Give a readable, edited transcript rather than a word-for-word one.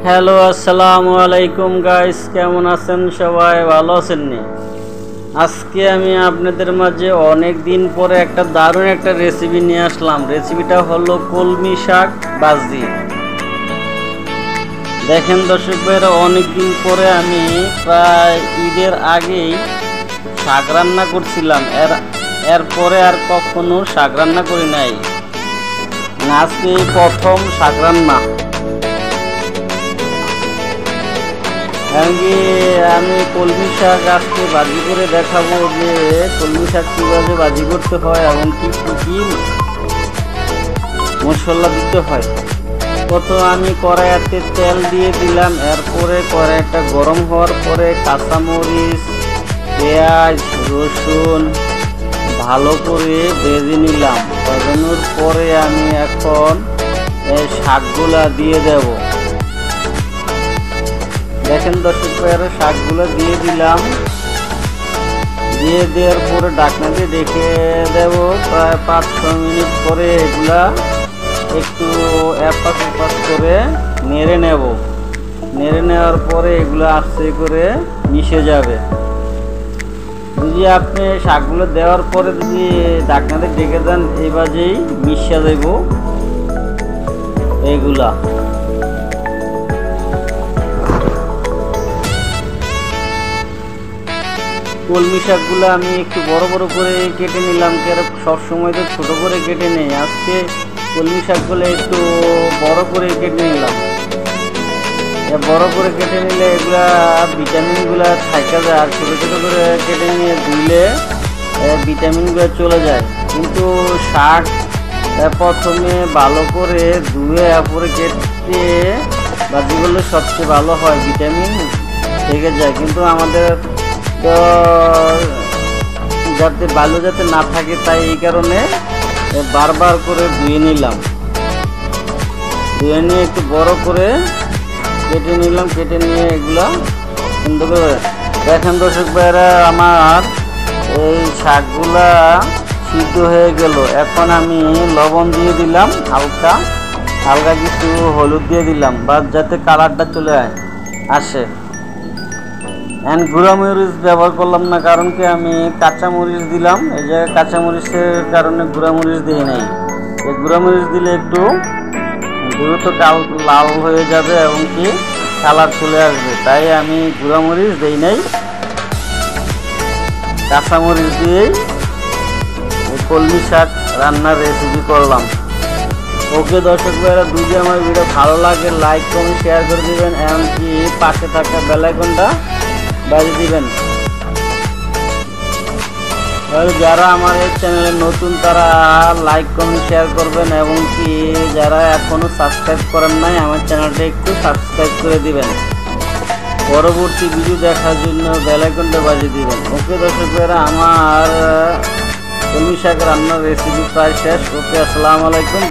Hello আসসালামু আলাইকুম guys, কেমন আছেন সবাই? ভালো আছেন নি? আজকে আমি আপনাদের মাঝে অনেক দিন পরে একটা দারুণ একটা রেসিপি নিয়ে আসলাম। রেসিপিটা হলো কলমি শাক ভাজি। দেখেন দর্শক ভাইরা, অনেক দিন পরে আমি প্রায় ঈদের আগেই শাক রান্না করছিলাম। এরপরে আর কখনো শাক রান্না করি নাই, আজকে প্রথম শাক রান্না। আমি কলমি শাক আজকে ভাজি করে দেখাবো যে কলমি শাক কীভাবে ভাজি করতে হয় এবং কি কি মশলা দিতে হয়। প্রথম আমি কড়াইতে তেল দিয়ে দিলাম। এরপরে কড়াইটা গরম হওয়ার পরে কাঁচামরিচ, পেঁয়াজ, রসুন ভালো করে ভেজে নিলাম। ভাজানোর পরে আমি এখন শাকগুলা দিয়ে দেব। দেখেন দর্শক ভাইয়েরা, শাকগুলো দিয়ে দিলাম। দিয়ে দেওয়ার পরে ঢাকনা দিয়ে ঢেকে দেব। প্রায় 5-6 মিনিট পরে এগুলা একটু এপাশ ওপাশ করে নেড়ে নেব। নেড়ে নেওয়ার পরে এগুলো আস্তে করে মিশে যাবে। যদি আপনি শাকগুলো দেওয়ার পরে যদি ঢাকনা দিয়ে ঢেকে দেন, এবারেই মিশিয়ে দেব এগুলা। কলমি শাকগুলো আমি একটু বড় বড় করে কেটে নিলাম। সব সময় তো ছোট করে কেটে নেই, আজকে কলমি শাকগুলো একটু বড় করে কেটে নিলাম। বড় করে কেটে নিলে এগুলা ভিটামিনগুলো থাকা যায়, আর ছোটো ছোটো করে কেটে নিয়ে ধুইলে ভিটামিনগুলো চলে যায়। কিন্তু শাক প্রথমে ভালো করে ধুয়ে এরপরে কেটে ভাজি করলে সবচেয়ে ভালো হয়, ভিটামিন থেকে যায়। কিন্তু আমাদের তো যাতে বালু যাতে না থাকে, তাই এই কারণে বারবার করে ধুয়ে নিলাম। ধুয়ে নিয়ে একটু বড় করে কেটে নিলাম। কেটে নিয়ে এগুলা সুন্দর করে দেখেন দর্শক ভাইরা, আমার এই শাকগুলা সিদ্ধ হয়ে গেল। এখন আমি লবণ দিয়ে দিলাম, হালকা কিছু হলুদ দিয়ে দিলাম, বা যাতে কালারটা চলে আসে। গুঁড়া মরিচ ব্যবহার করলাম না, কারণ কি আমি কাঁচা মরিচ দিলাম। এই জায়গায় কাঁচা মরিচের কারণে গুঁড়া মরিচ দিই নাই। এই গুঁড়া মরিচ দিলে একটু দ্রুত লাল হয়ে যাবে এবং কি কালার চলে আসবে, তাই আমি গুঁড়া মরিচ দিই নাই। কাঁচা মরিচ দিয়েই এই কলমি শাক রান্নার রেসিপি করলাম। ওকে দর্শক ভাইরা, যদি আমার ভিডিও ভালো লাগে লাইক কমেন্ট শেয়ার করে দিবেন, এমনকি পাশে থাকা বেল আইকনটা বাজিয়ে দিবেন। যারা আমার এই চ্যানেলে নতুন তারা লাইক কমেন্ট শেয়ার করবেন, এবং কি যারা এখনো সাবস্ক্রাইব করেন নাই আমার চ্যানেলটা একটু সাবস্ক্রাইব করে দিবেন। পরবর্তী ভিডিও দেখার জন্য বেল আইকনটা বাজিয়ে দিবেন। ওকে দর্শক ভাইরা, আমার কলমি শাক রান্নার রেসিপি প্রায় শেষ। ওকে, আসসালামু আলাইকুম।